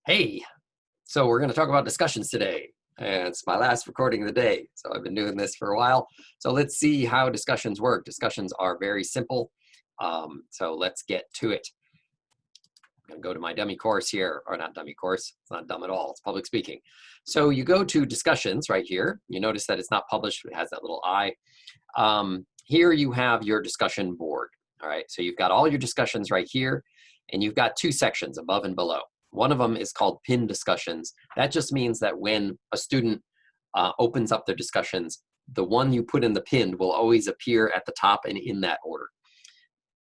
Hey, so we're going to talk about discussions today. And it's my last recording of the day. So I've been doing this for a while. So let's see how discussions work. Discussions are very simple. So let's get to it. I'm going to go to my dummy course here, or not dummy course. It's not dumb at all. It's public speaking. So you go to discussions right here. You notice that it's not published. It has that little I. Here you have your discussion board. All right. So you've got all your discussions right here. And you've got two sections, above and below. One of them is called pinned discussions. That just means that when a student opens up their discussions, the one you put in the pinned will always appear at the top and in that order.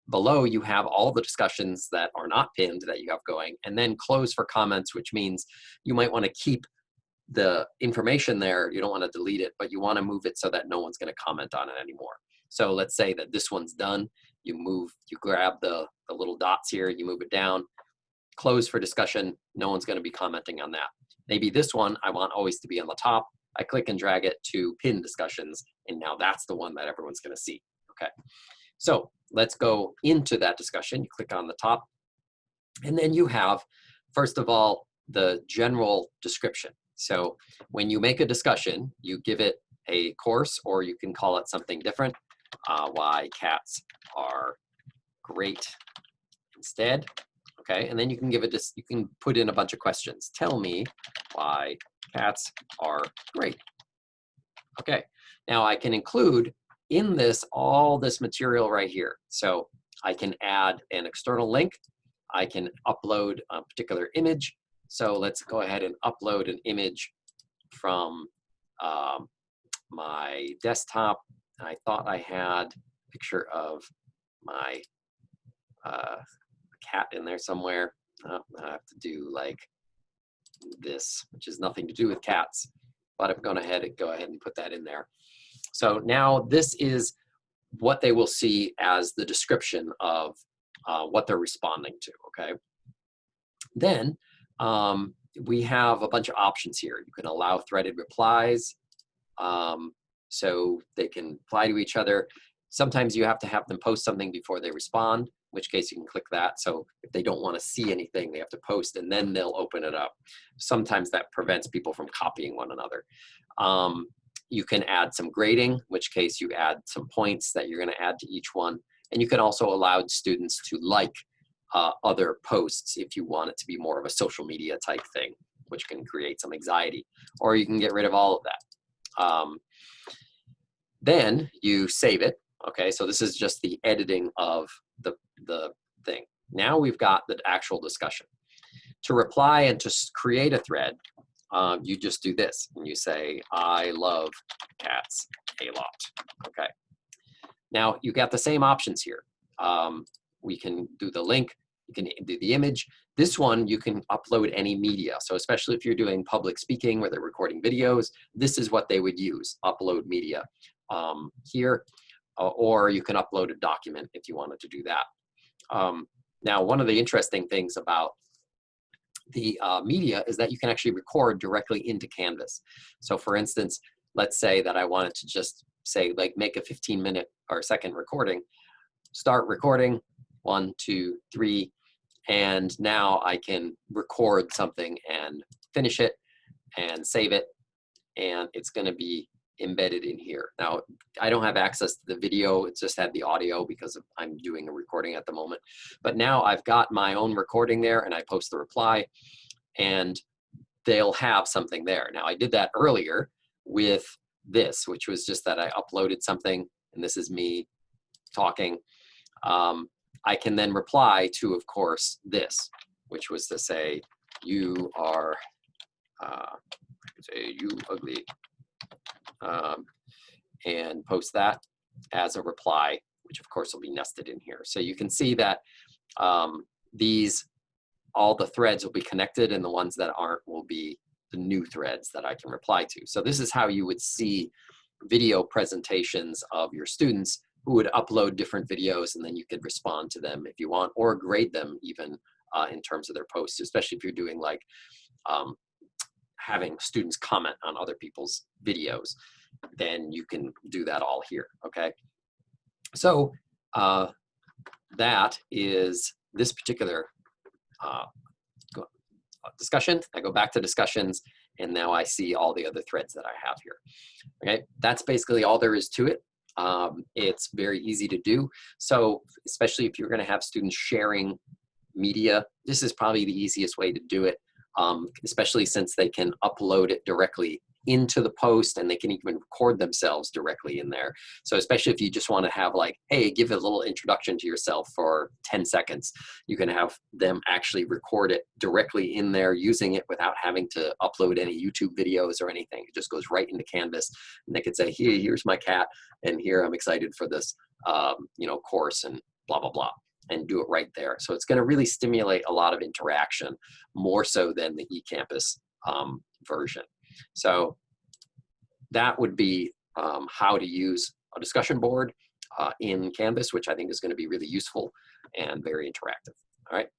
Below, you have all the discussions that are not pinned that you have going, and then close for comments, which means you might want to keep the information there. You don't want to delete it, but you want to move it so that no one's going to comment on it anymore. So let's say that this one's done. You grab the little dots here, you move it down, close for discussion. No one's going to be commenting on that. Maybe this one I want always to be on the top. I click and drag it to pin discussions, and now that's the one that everyone's going to see. Okay, so let's go into that discussion. You click on the top, and then you have, first of all, the general description. So when you make a discussion, you give it a course, or you can call it something different. Why cats are great instead. Okay, and then you can give it this, you can put in a bunch of questions. Tell me why cats are great. Okay, now I can include in this all this material right here. So I can add an external link. I can upload a particular image. So let's go ahead and upload an image from my desktop. I thought I had a picture of my cat in there somewhere. I have to do like this, which has nothing to do with cats, but I'm going to go ahead and put that in there. So now this is what they will see as the description of what they're responding to, okay? Then we have a bunch of options here. You can allow threaded replies, so they can reply to each other. Sometimes you have to have them post something before they respond, in which case you can click that. So if they don't want to see anything, they have to post and then they'll open it up. Sometimes that prevents people from copying one another. You can add some grading, in which case you add some points that you're going to add to each one. And you can also allow students to like other posts if you want it to be more of a social media type thing, which can create some anxiety. Or you can get rid of all of that. Then you save it. Okay, so this is just the editing of the thing. Now we've got the actual discussion. To reply and to create a thread, you just do this and you say, I love cats a lot. Okay. Now you got the same options here. We can do the link, you can do the image. This one, you can upload any media. So especially if you're doing public speaking where they're recording videos, this is what they would use, upload media here. Or you can upload a document if you wanted to do that. Now, one of the interesting things about the media is that you can actually record directly into Canvas. So for instance, let's say that I wanted to just say, like, make a 15-minute or second recording, start recording, 1, 2, 3, and now I can record something and finish it and save it, and it's going to be embedded in here. Now, I don't have access to the video, it's just had the audio because I'm doing a recording at the moment. But now I've got my own recording there and I post the reply and they'll have something there. Now, I did that earlier with this, which was just that I uploaded something and this is me talking. I can then reply to, of course, this, which was to say, you are, say, you ugly. And post that as a reply, which of course will be nested in here. So you can see that all the threads will be connected and the ones that aren't will be the new threads that I can reply to. So this is how you would see video presentations of your students who would upload different videos and then you could respond to them if you want, or grade them even in terms of their posts, especially if you're doing like having students comment on other people's videos, then you can do that all here, okay? So that is this particular discussion. I go back to discussions, and now I see all the other threads that I have here. Okay, that's basically all there is to it. It's very easy to do. So especially if you're going to have students sharing media, this is probably the easiest way to do it, especially since they can upload it directly into the post, and they can even record themselves directly in there. So especially if you just want to have like, hey, give a little introduction to yourself for 10 seconds, you can have them actually record it directly in there using it without having to upload any YouTube videos or anything. It just goes right into Canvas, and they could say, hey, here's my cat, and here I'm excited for this you know, course, and blah, blah, blah, and do it right there. So it's going to really stimulate a lot of interaction, more so than the eCampus version. So that would be how to use a discussion board in Canvas, which I think is going to be really useful and very interactive. All right.